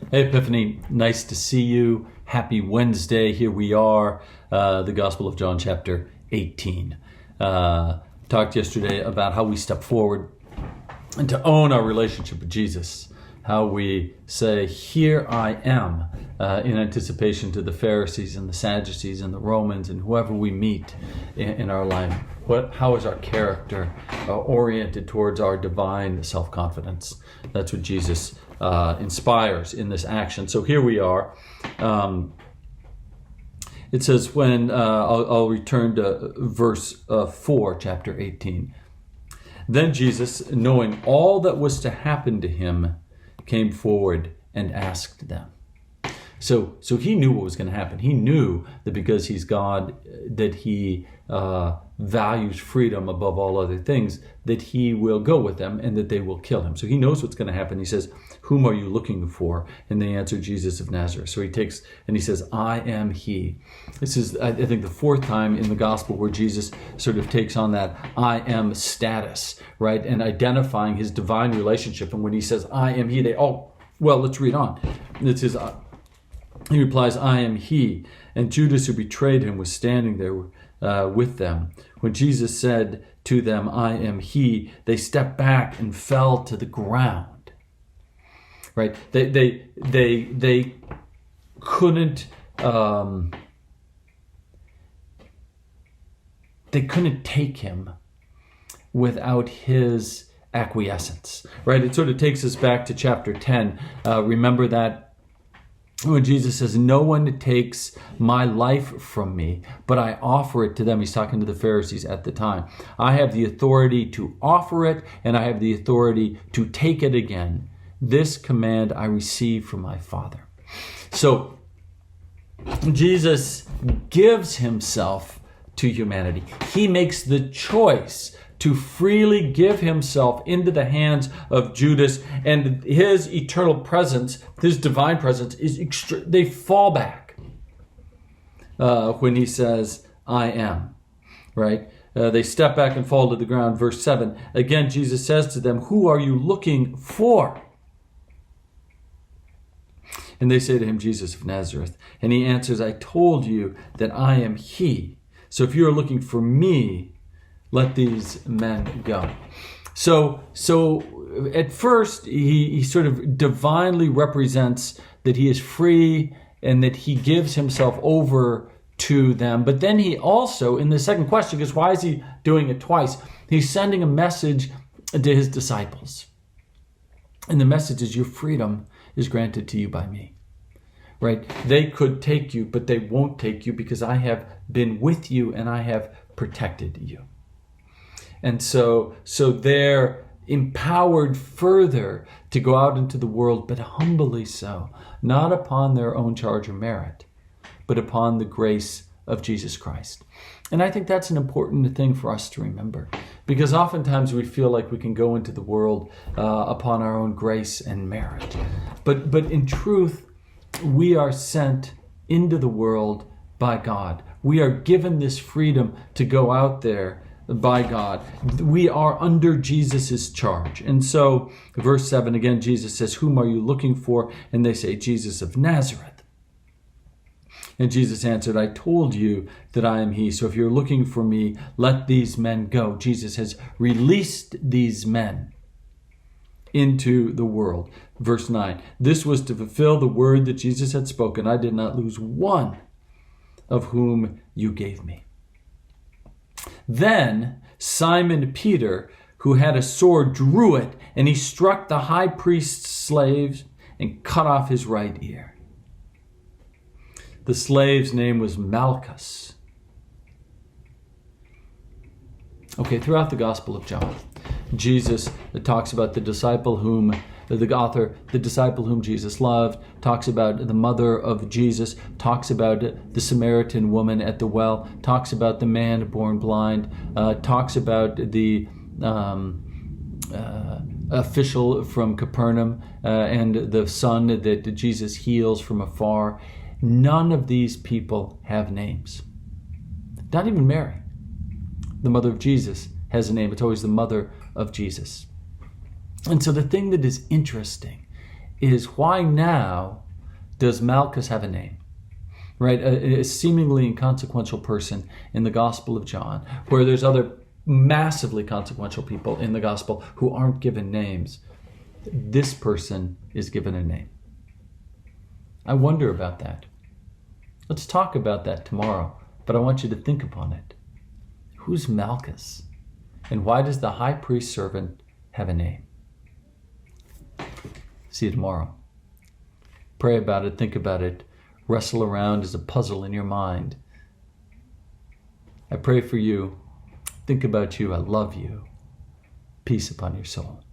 Hey Epiphany, nice to see you. Happy Wednesday. Here we are, the Gospel of John chapter 18. Talked yesterday about how we step forward and to own our relationship with Jesus. How we say, here I am, in anticipation to the Pharisees and the Sadducees and the Romans and whoever we meet in our life. How is our character oriented towards our divine self-confidence? That's what Jesus inspires in this action. So here we are. It says when, I'll return to verse 4, chapter 18. Then Jesus, knowing all that was to happen to him, came forward and asked them. So he knew what was going to happen. He knew that because he's God, that he values freedom above all other things, that he will go with them and that they will kill him. So he knows what's going to happen. He says, whom are you looking for? And they answer, Jesus of Nazareth. So he takes and he says, I am he. This is, I think, the fourth time in the gospel where Jesus sort of takes on that I am status, right? And identifying his divine relationship. And when he says, I am he, let's read on. It says, he replies, I am he. And Judas, who betrayed him, was standing there with them. When Jesus said to them, I am he, they stepped back and fell to the ground. Right? They couldn't take him without his acquiescence. Right? It sort of takes us back to chapter 10. Remember that when Jesus says, no one takes my life from me, but I offer it to them. He's talking to the Pharisees at the time. I have the authority to offer it, and I have the authority to take it again. This command I receive from my Father. So Jesus gives himself to humanity. He makes the choice to freely give himself into the hands of Judas, and his eternal presence, his divine presence, they fall back when he says, I am, right? They step back and fall to the ground. Verse 7, again, Jesus says to them, who are you looking for? And they say to him, Jesus of Nazareth. And he answers, I told you that I am he. So if you are looking for me, let these men go. So at first, he sort of divinely represents that he is free and that he gives himself over to them. But then he also, in the second question, because why is he doing it twice? He's sending a message to his disciples. And the message is, your freedom is granted to you by me. Right? They could take you, but they won't take you because I have been with you and I have protected you. And so they're empowered further to go out into the world, but humbly so, not upon their own charge or merit, but upon the grace of Jesus Christ. And I think that's an important thing for us to remember, because oftentimes we feel like we can go into the world upon our own grace and merit. But in truth, we are sent into the world by God. We are given this freedom to go out there by God. We are under Jesus' charge. And so, verse 7, again, Jesus says, whom are you looking for? And they say, Jesus of Nazareth. And Jesus answered, I told you that I am he. So if you're looking for me, let these men go. Jesus has released these men into the world. Verse 9, this was to fulfill the word that Jesus had spoken. I did not lose one of whom you gave me. Then Simon Peter, who had a sword, drew it, and he struck the high priest's slaves and cut off his right ear. The slave's name was Malchus. Okay, throughout the Gospel of John, Jesus talks about the disciple whom Jesus loved, talks about the mother of Jesus, talks about the Samaritan woman at the well, talks about the man born blind, talks about the official from Capernaum and the son that Jesus heals from afar. None of these people have names. Not even Mary, the mother of Jesus, has a name. It's always the mother of Jesus. And so the thing that is interesting is why now does Malchus have a name? Right? A seemingly inconsequential person in the Gospel of John, where there's other massively consequential people in the Gospel who aren't given names. This person is given a name. I wonder about that. Let's talk about that tomorrow, but I want you to think upon it. Who's Malchus? And why does the high priest servant have a name? See you tomorrow. Pray about it, think about it, wrestle around as a puzzle in your mind. I pray for you, think about you, I love you. Peace upon your soul.